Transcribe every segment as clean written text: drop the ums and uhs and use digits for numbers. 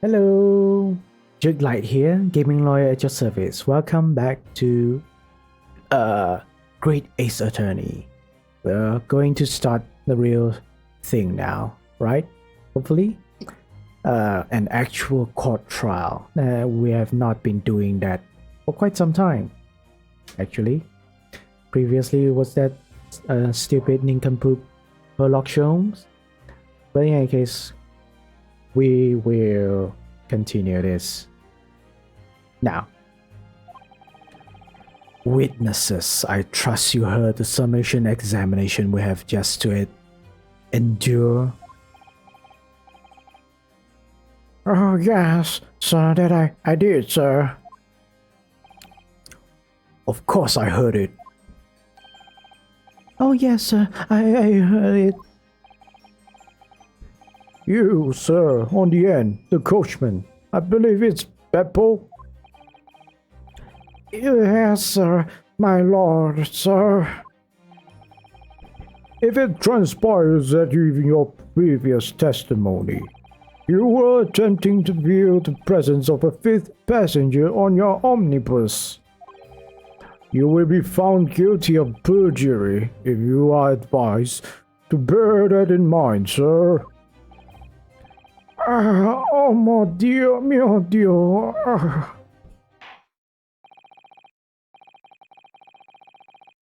Hello, Jig Light here, gaming lawyer at your service. Welcome back to Great Ace Attorney. We're going to start the real thing now, right? Hopefully, an actual court trial. We have not been doing that for quite some time, actually. Previously, it was that stupid nincompoop Sherlock Holmes. But in any case, we will continue this now. Witnesses, I trust you heard the summation examination we have just to endure. Oh yes, sir, that I did, sir. Of course I heard it. Oh yes, sir, I heard it. You, sir, on the end, the coachman. I believe it's Beppo. Yes, sir, my lord, sir. If it transpires that in your previous testimony, you were attempting to view the presence of a fifth passenger on your omnibus, you will be found guilty of perjury if you are advised to bear that in mind, sir. Oh mio Dio.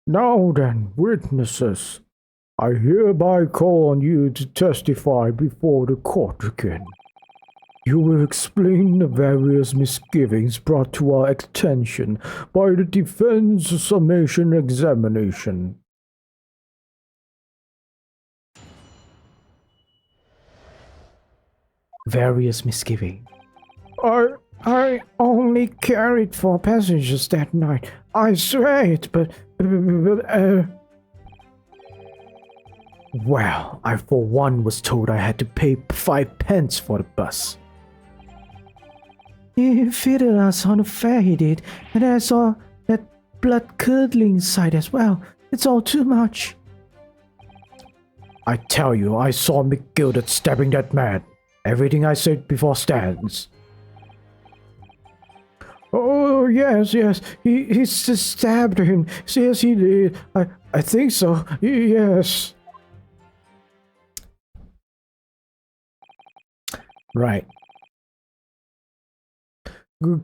Now then, witnesses, I hereby call on you to testify before the court again. You will explain the various misgivings brought to our attention by the defense summation examination. Various misgiving. I only carried 4 passengers that night. I swear it, but well, I for one was told I had to pay 5 pence for the bus. He fitted us on the fare, he did, and I saw that blood-curdling sight as well. It's all too much. I tell you, I saw McGilded stabbing that man. Everything I said before stands. Oh, yes, he stabbed him. Yes, he did. I think so. Yes. Right.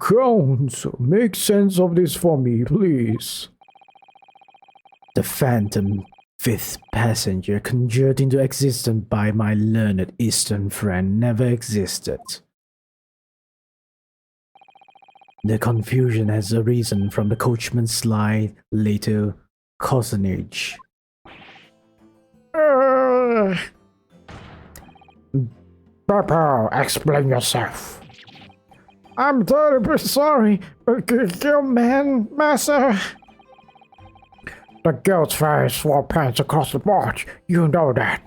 Counsel, make sense of this for me, please. The phantom fifth passenger conjured into existence by my learned Eastern friend never existed. The confusion has arisen from the coachman's sly little cozenage. Pepper, explain yourself. I'm terribly sorry, but man, master. The guilt fare is 4 pence across the board. You know that.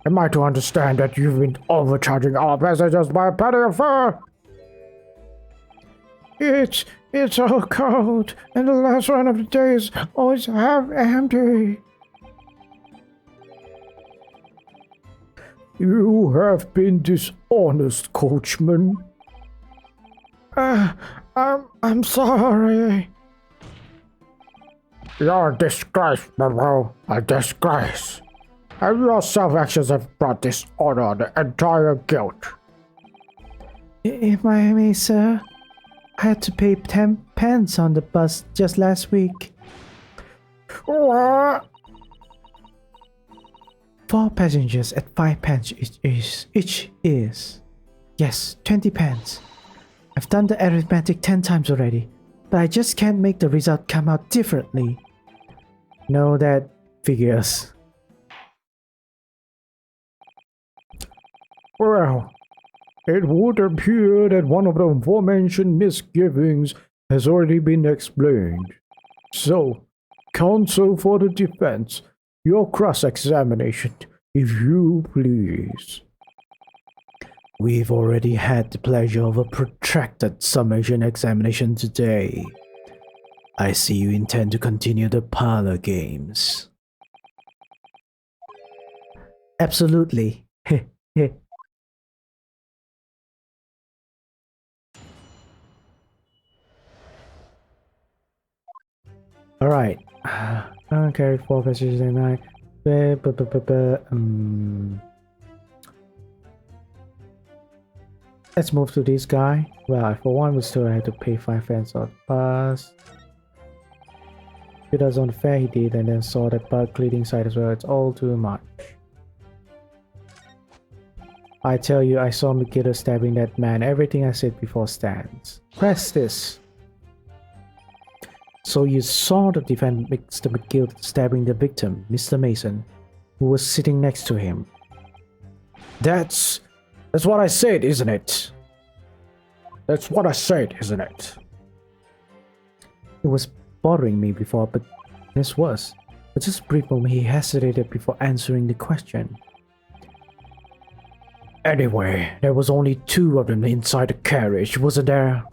Am I to understand that you've been overcharging our passengers by a penny a fare? It's so cold, and the last one of the day is always half empty. You have been dishonest, coachman. I'm sorry. You're a disgrace, Momo. A disgrace. And your self-actions have brought dishonor on the entire guild. If I may, sir, I had to pay 10 pence on the bus just last week. What? 4 passengers at 5 pence each is. Yes, 20 pence. I've done the arithmetic 10 times already, but I just can't make the result come out differently. No, that figures. Well, it would appear that one of the aforementioned misgivings has already been explained. So, counsel for the defense, your cross-examination, if you please. We've already had the pleasure of a protracted summation examination today. I see you intend to continue the parlor games. Absolutely. Alright. Carry 4 passages and 9. Let's move to this guy. Well, for one, we still had to pay 5 cents on pass. It was unfair, he did, and then saw that bug leading side as well. It's all too much. I tell you, I saw Mikita stabbing that man. Everything I said before stands. Press this. So you saw the defendant, Mr. McGill, stabbing the victim, Mr. Mason, who was sitting next to him. That's what I said, isn't it? That's what I said, isn't it? It was bothering me before, but this was. But just a brief moment, he hesitated before answering the question. Anyway, there was only 2 of them inside the carriage, wasn't there?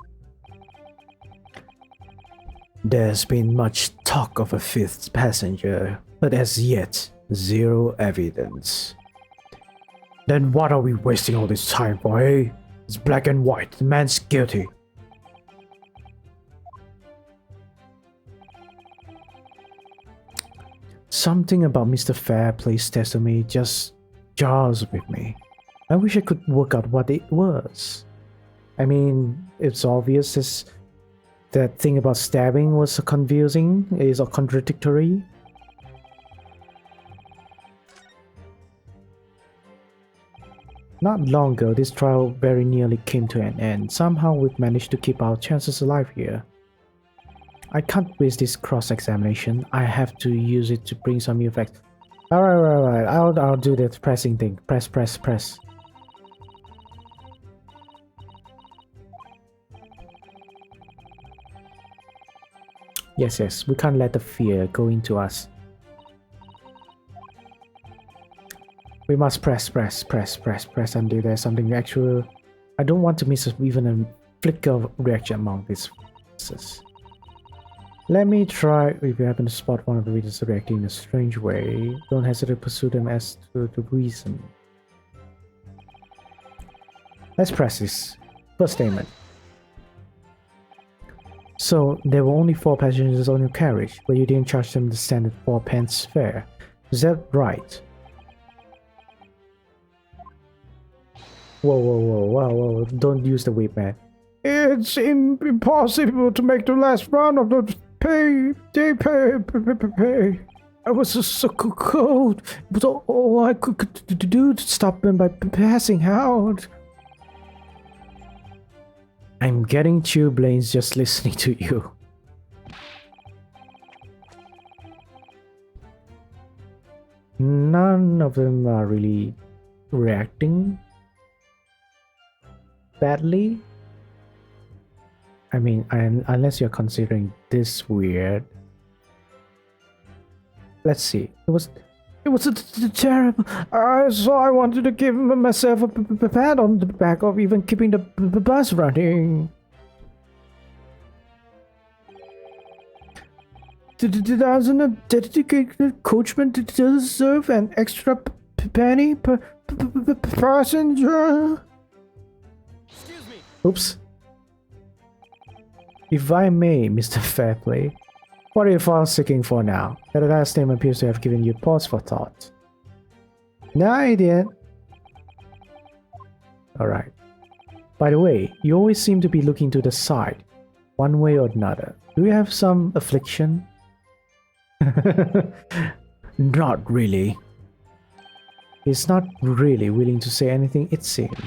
There's been much talk of a 5th passenger, but as yet, 0 evidence. Then what are we wasting all this time for, eh? It's black and white. The man's guilty. Something about Mr. Fairplay's testimony just jars with me. I wish I could work out what it was. I mean, it's obvious that thing about stabbing was confusing, is contradictory. Not long ago, this trial very nearly came to an end. Somehow we've managed to keep our chances alive here. I can't waste this cross-examination. I have to use it to bring some new facts. Alright. I'll do that pressing thing. Press. Yes. We can't let the fear go into us. We must press until there's something actual. I don't want to miss even a flicker of reaction among these faces. Let me try. If you happen to spot one of the readers reacting in a strange way, don't hesitate to pursue them as to the reason. Let's press this. First statement. So, there were only 4 passengers on your carriage, but you didn't charge them the standard 4 pence fare. Is that right? Whoa, don't use the whip, man. It's impossible to make the last round of the pay. I was so cold, but all I could do to stop them by passing out. I'm getting chilblains just listening to you. None of them are really reacting badly. I mean, unless you're considering this weird. Let's see. It was terrible. So I wanted to give myself a pat on the back of even keeping the bus running. Doesn't a dedicated coachman deserve an extra penny per passenger? Excuse me. Oops. If I may, Mr. Fairplay, what are you false seeking for now? That last name appears to have given you pause for thought. No idea. Alright. By the way, you always seem to be looking to the side, one way or another. Do you have some affliction? Not really. He's not really willing to say anything, it seems.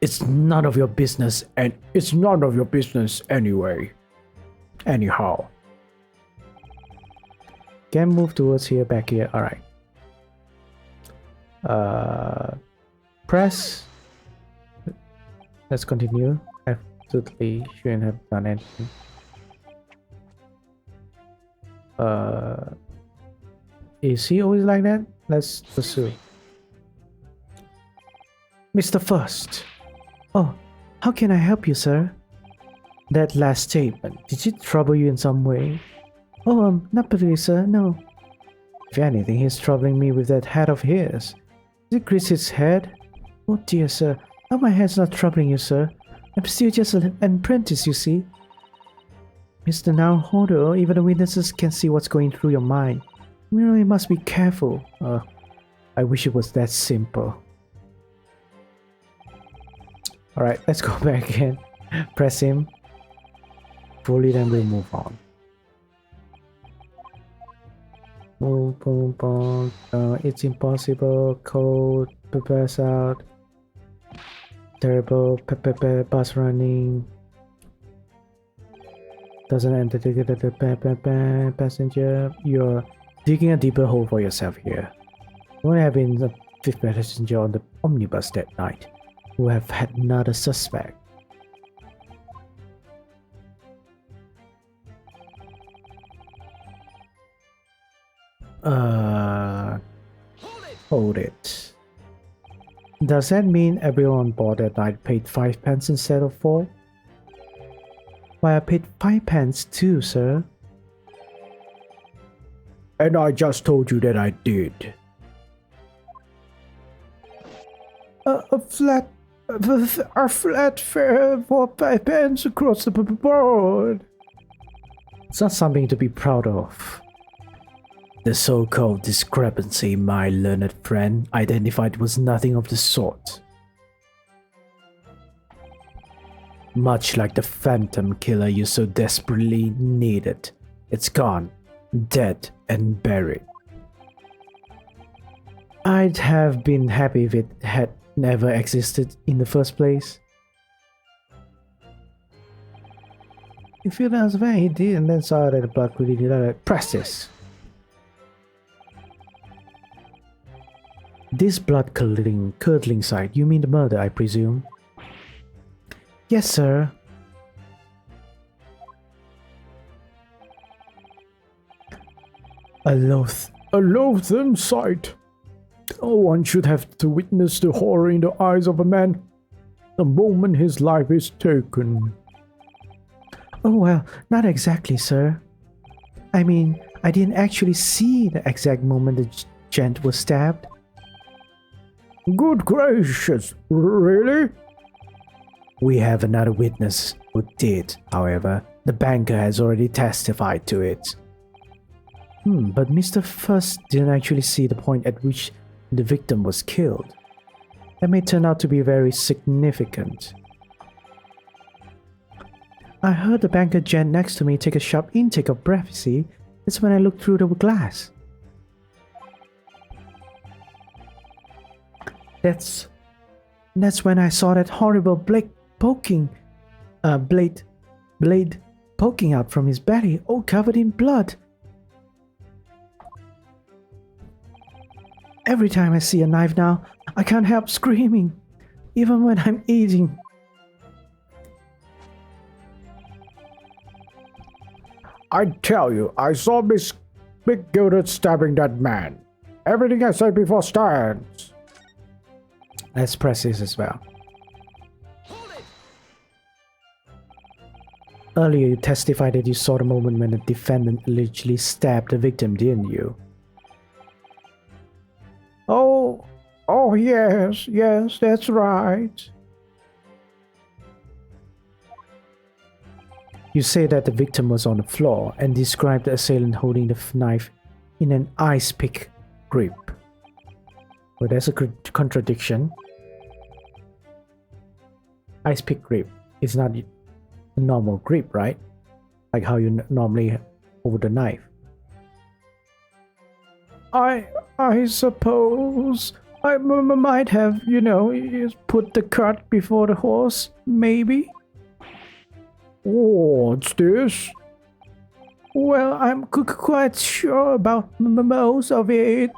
It's none of your business, and it's none of your business anyway. Anyhow. Can move towards here, back here. Alright. Press. Let's continue. Absolutely shouldn't have done anything. Is he always like that? Let's pursue. Mr. First. Oh, how can I help you, sir? That last statement, did it trouble you in some way? Oh, not particularly, sir, no. If anything, he's troubling me with that hat of his. Does it grease his head? Oh dear, sir. Oh, my head's not troubling you, sir. I'm still just an apprentice, you see. Mr. Naruhodo, even the witnesses can see what's going through your mind. You really must be careful. I wish it was that simple. Alright, let's go back again. Press him. Fully, then we'll move on. Boom, boom, boom. It's impossible. Cold. Pass out. Terrible. Bus running. Doesn't enter the passenger. You're digging a deeper hole for yourself here. You only have been the fifth passenger on the omnibus that night. Who have had another suspect. Hold it. Does that mean everyone on board that night paid 5 pence instead of 4? Why, I paid 5 pence too, sir. And I just told you that I did. A flat fare for 5 pence across the board. It's not something to be proud of. The so-called discrepancy my learned friend identified was nothing of the sort. Much like the phantom killer you so desperately needed, it's gone, dead and buried. I'd have been happy if it had never existed in the first place. You feel that's where he did and then saw that the blood really did. Press this. This blood-curdling sight, you mean the murder, I presume? Yes, sir. A loathsome sight. No one should have to witness the horror in the eyes of a man the moment his life is taken. Oh well, not exactly, sir. I mean, I didn't actually see the exact moment the gent was stabbed. Good gracious, really? We have another witness who did, however. The banker has already testified to it. But Mr. First didn't actually see the point at which the victim was killed. That may turn out to be very significant. I heard the banker gent next to me take a sharp intake of breath, see? That's when I looked through the glass. That's when I saw that horrible blade poking out from his belly, all covered in blood. Every time I see a knife now, I can't help screaming, even when I'm eating. I tell you, I saw Miss Big Gilded stabbing that man. Everything I said before stands. Let's press this as well. Earlier you testified that you saw the moment when the defendant allegedly stabbed the victim, didn't you? Oh yes, that's right. You say that the victim was on the floor and described the assailant holding the knife in an ice pick grip. Well, there's a contradiction. Ice pick grip is not a normal grip, right? Like how you normally hold the knife. I suppose I might have, put the cart before the horse, maybe? What's this? Well, I'm quite sure about most of it.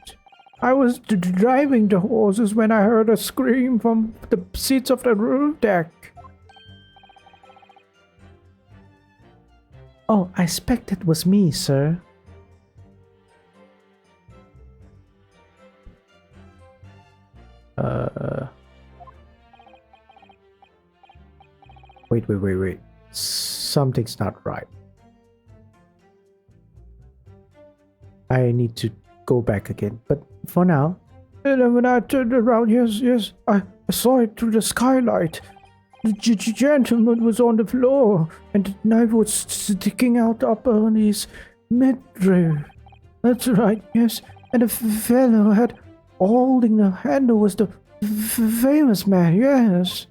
I was driving the horses when I heard a scream from the seats of the roof deck. Oh, I expect that was me, sir. Wait. Something's not right. I need to go back again, but for now. And then when I turned around, yes, I saw it through the skylight. The gentleman was on the floor, and the knife was sticking out up on his midriff. That's right, yes. And the fellow had holding the handle was the famous man, yes.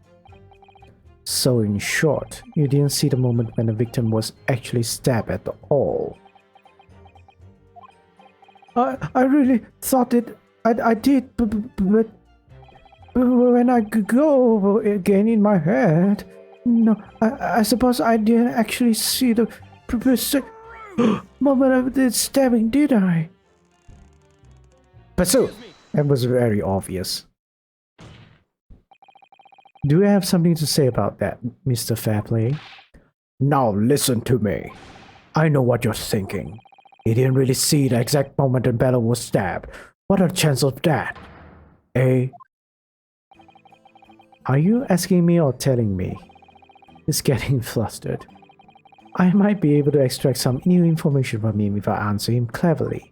So in short, you didn't see the moment when the victim was actually stabbed at all. I really thought it. I did, but when I go over again in my head, no, I suppose I didn't actually see the moment of the stabbing, did I? Pursue. That was very obvious. Do you have something to say about that, Mr. Fairplay? Now listen to me. I know what you're thinking. You didn't really see the exact moment that Bella was stabbed. What are the chances of that? Eh? Are you asking me or telling me? He's getting flustered. I might be able to extract some new information from him if I answer him cleverly.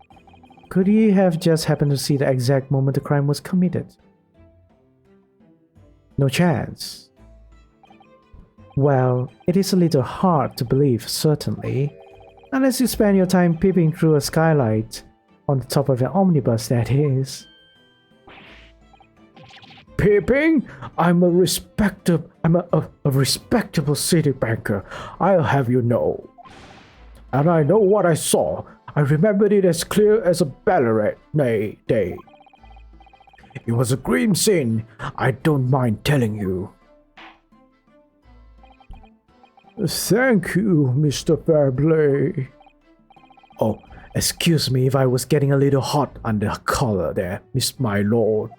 Could he have just happened to see the exact moment the crime was committed? No chance. Well, it is a little hard to believe, certainly. Unless you spend your time peeping through a skylight on the top of an omnibus, that is. Peeping? I'm a respectable city banker, I'll have you know. And I know what I saw. I remembered it as clear as a ballet day. It was a grim scene, I don't mind telling you. Thank you, Mr. Fairplay. Oh, excuse me if I was getting a little hot under the collar there, Miss My Lord.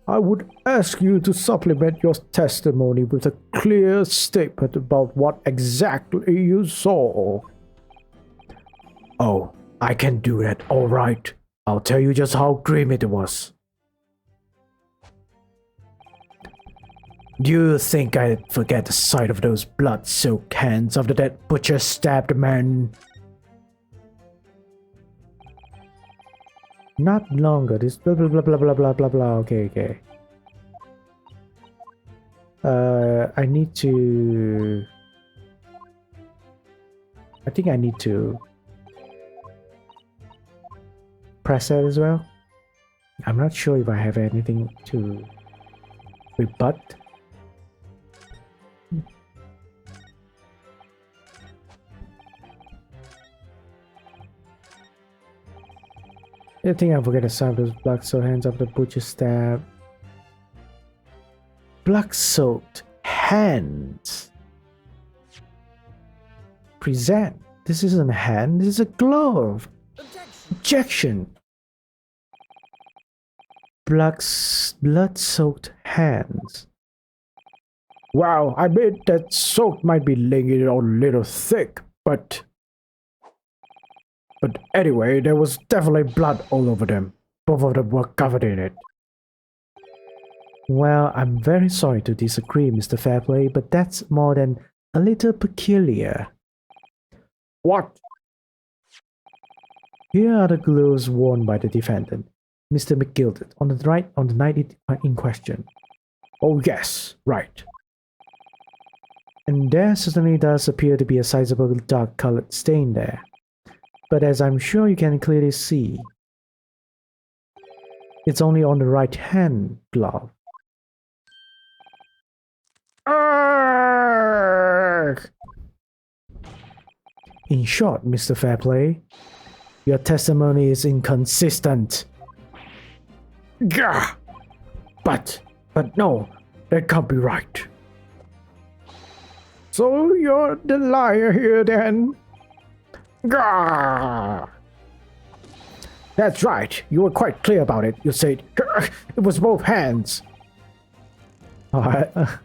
I would ask you to supplement your testimony with a clear statement about what exactly you saw. Oh, I can do that, all right. I'll tell you just how grim it was. Do you think I'd forget the sight of those blood-soaked hands after that butcher stabbed the man? Not longer. This blah blah blah blah blah blah blah blah. Okay. I need to. I think I need to press that as well. I'm not sure if I have anything to rebut. I think I forget the sound of those blood-soaked hands of the butcher stab. Blood-soaked hands. Present. This isn't a hand, this is a glove. Objection. Blood-soaked hands. Wow, I bet that soak might be laying it on a little thick, but anyway, there was definitely blood all over them. Both of them were covered in it. Well, I'm very sorry to disagree, Mr. Fairplay, but that's more than a little peculiar. What? Here are the gloves worn by the defendant, Mr. McGilded, on the night in question. Oh yes, right. And there certainly does appear to be a sizable dark-colored stain there. But as I'm sure you can clearly see, it's only on the right hand glove. In short, Mr. Fairplay, your testimony is inconsistent. Gah! But no, that can't be right. So you're the liar here then? Gah! That's right, you were quite clear about it. You said it was both hands. I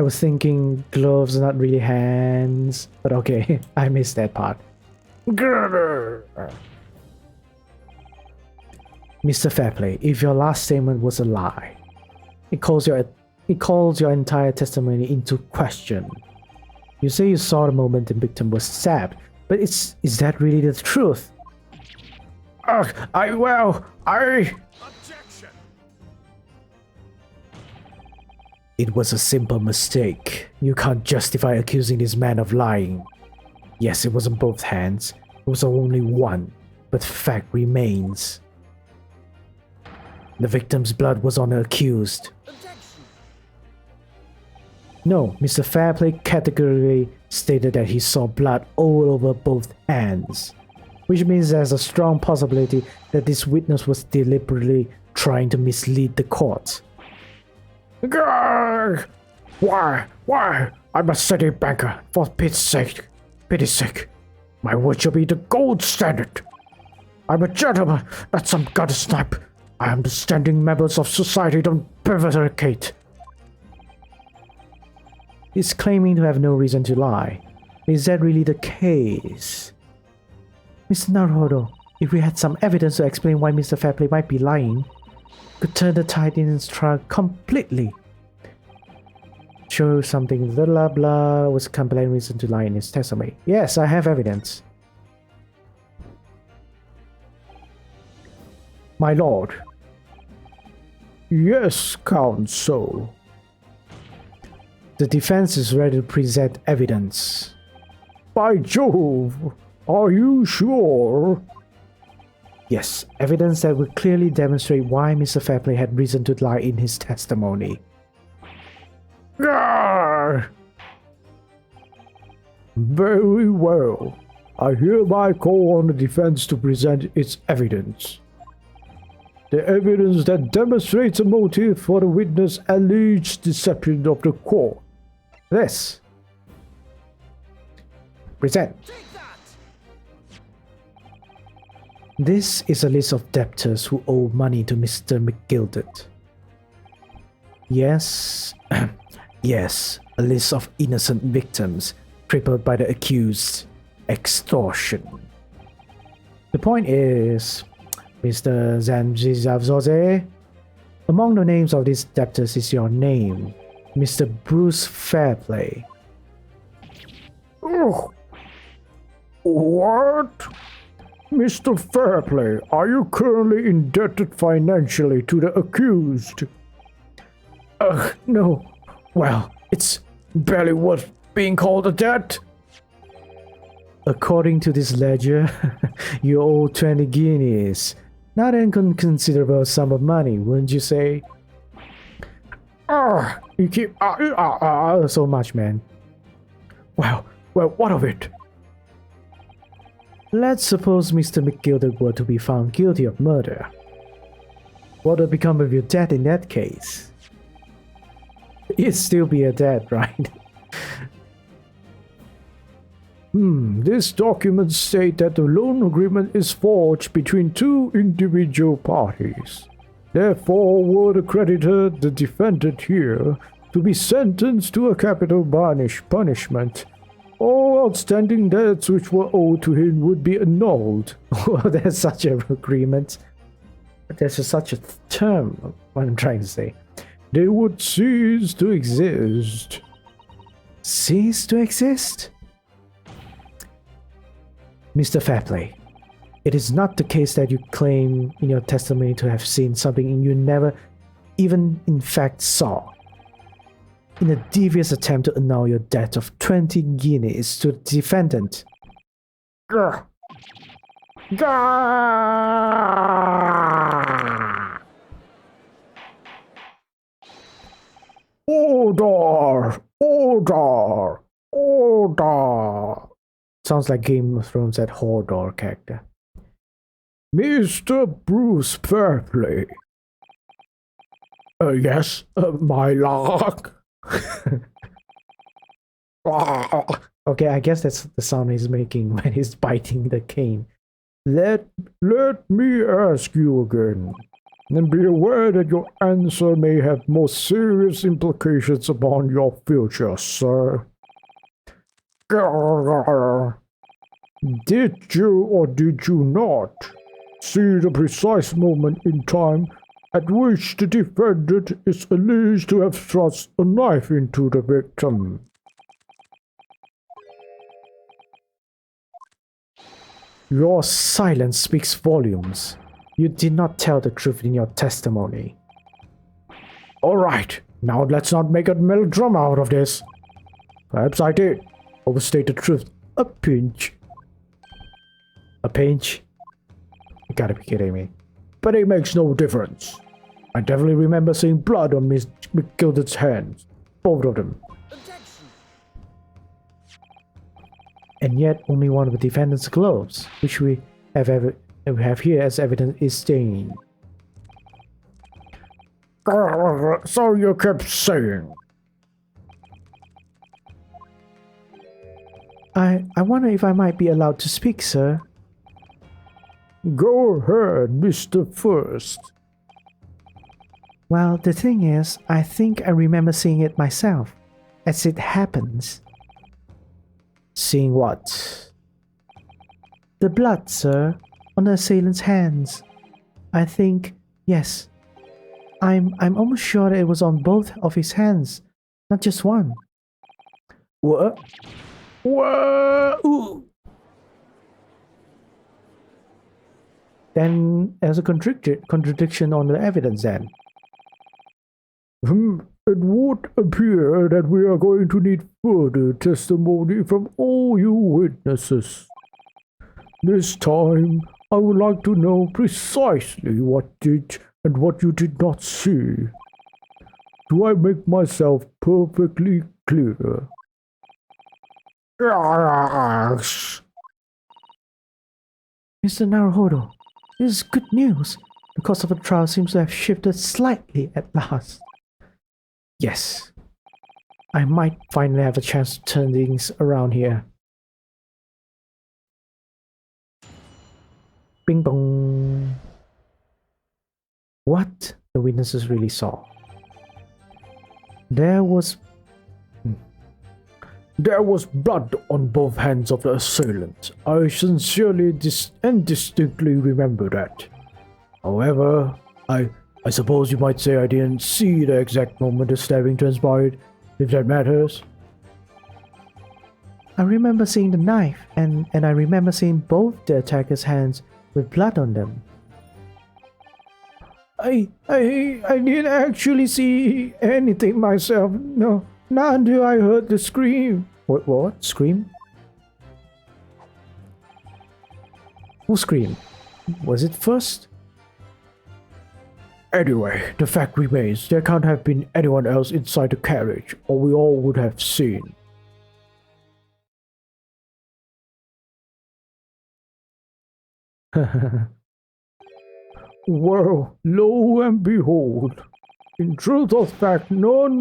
was thinking gloves, not really hands. But okay, I missed that part. Mr. Fairplay, if your last statement was a lie, it calls your entire testimony into question. You say you saw the moment the victim was stabbed, but is that really the truth? Objection. It was a simple mistake. You can't justify accusing this man of lying. Yes, it was on both hands. It was only one, but fact remains. The victim's blood was on the accused. No, Mr. Fairplay categorically stated that he saw blood all over both hands, which means there's a strong possibility that this witness was deliberately trying to mislead the court. Why? I'm a city banker, for pity's sake. My word shall be the gold standard. I'm a gentleman, not some gutter snipe. I am the standing members of society, don't prevaricate. He's claiming to have no reason to lie. Is that really the case? Mr. Naruhodo, if we had some evidence to explain why Mr. Fairplay might be lying, could turn the tide in his trial completely. Show something blah blah was compelling reason to lie in his testimony. Yes, I have evidence. My lord. Yes, counsel. The defense is ready to present evidence. By Jove, are you sure? Yes, evidence that will clearly demonstrate why Mr. Fairplay had reason to lie in his testimony. Very well. I hereby call on the defense to present its evidence. The evidence that demonstrates a motive for the witness' alleged deception of the court. This. Present. This is a list of debtors who owe money to Mr. McGilded. Yes, yes, a list of innocent victims crippled by the accused extortion. The point is, Mr. Zanjizavzoze, among the names of these debtors is your name, Mr. Bruce Fairplay. Oh, what? Mr. Fairplay, are you currently indebted financially to the accused? No. Well, it's barely worth being called a debt. According to this ledger, you owe 20 guineas. Not an inconsiderable sum of money, wouldn't you say? You keep so much, man. Well, what of it? Let's suppose Mr. McGilded were to be found guilty of murder. What would become of your debt in that case? It'd still be a debt, right? This document states that the loan agreement is forged between two individual parties. Therefore, were the creditor, the defendant here, to be sentenced to a capital punishment, all outstanding debts which were owed to him would be annulled. Well, there's such an agreement. There's such a term, what I'm trying to say. They would cease to exist. Cease to exist? Mr. Fairplay, it is not the case that you claim in your testimony to have seen something you never even in fact saw. In a devious attempt to annul your debt of 20 guineas to the defendant. Order! Order! Order! Sounds like Game of Thrones at Hodor character. Mr. Bruce Fairplay. Yes, my lord. Okay, I guess that's the sound he's making when he's biting the cane. Let me ask you again, and be aware that your answer may have more serious implications upon your future, sir. Did you or did you not see the precise moment in time at which the defendant is alleged to have thrust a knife into the victim? Your silence speaks volumes. You did not tell the truth in your testimony. All right, Now let's not make a melodrama out of this. Perhaps I did overstate the truth a pinch. A pinch? You gotta be kidding me. But it makes no difference. I definitely remember seeing blood on Miss McGilded's hands. Both of them. Objection. And yet only one of the defendant's gloves, which we have here as evidence, is stained. So you kept saying. I wonder if I might be allowed to speak, sir. Go ahead, Mr. First. Well, the thing is, I think I remember seeing it myself, as it happens. Seeing what? The blood, sir, on the assailant's hands. I think, yes. I'm almost sure that it was on both of his hands, not just one. What? What? Ooh. Then there's a contradiction on the evidence then. It would appear that we are going to need further testimony from all you witnesses. This time, I would like to know precisely what did and what you did not see. Do I make myself perfectly clear? Yes. Mr. Naruhodo, this is good news. The course of the trial seems to have shifted slightly at last. Yes. I might finally have a chance to turn things around here. Bing bong. What the witnesses really saw. There was blood on both hands of the assailant. I sincerely and distinctly remember that. However, I suppose you might say I didn't see the exact moment the stabbing transpired, if that matters. I remember seeing the knife, and I remember seeing both the attacker's hands with blood on them. I didn't actually see anything myself. No, not until I heard the scream. What? Scream? Who screamed? Was it first? Anyway, the fact remains there can't have been anyone else inside the carriage, or we all would have seen. Well, lo and behold, in truth of fact, not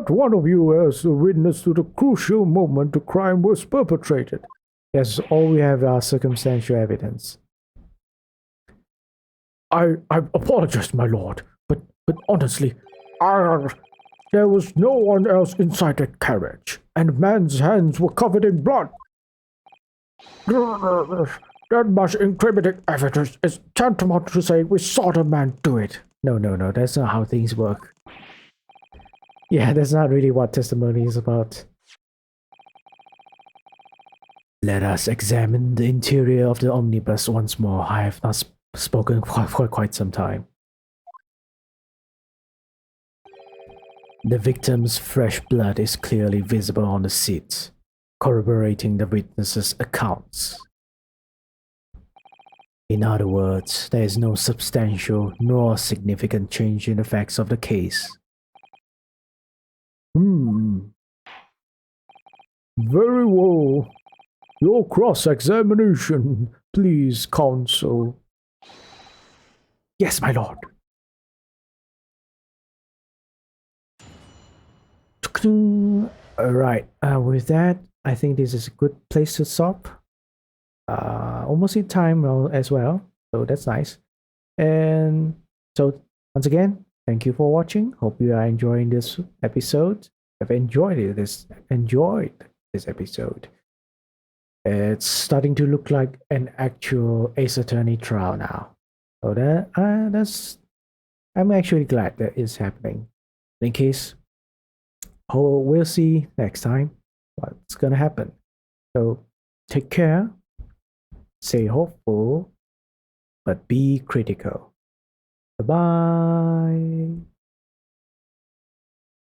one of you as a witness to the crucial moment the crime was perpetrated. Yes, all we have are circumstantial evidence. I apologize, my lord, but honestly, there was no one else inside that carriage, and man's hands were covered in blood. That much incriminating evidence is tantamount to saying we saw the man do it. No, that's not how things work. Yeah, that's not really what testimony is about. Let us examine the interior of the omnibus once more. I have not spoken for quite some time. The victim's fresh blood is clearly visible on the seat, corroborating the witnesses' accounts. In other words, there is no substantial nor significant change in the facts of the case. Very well. Your cross-examination, please, counsel. Yes, my lord. Alright, with that, I think this is a good place to stop. Almost in time as well, so that's nice. And so once again, thank you for watching. Hope you are enjoying this episode. I've enjoyed this episode. It's starting to look like an actual Ace Attorney trial now. So I'm actually glad that it's happening. In case, we'll see next time what's gonna happen. So take care. Stay hopeful, but be critical. Bye-bye.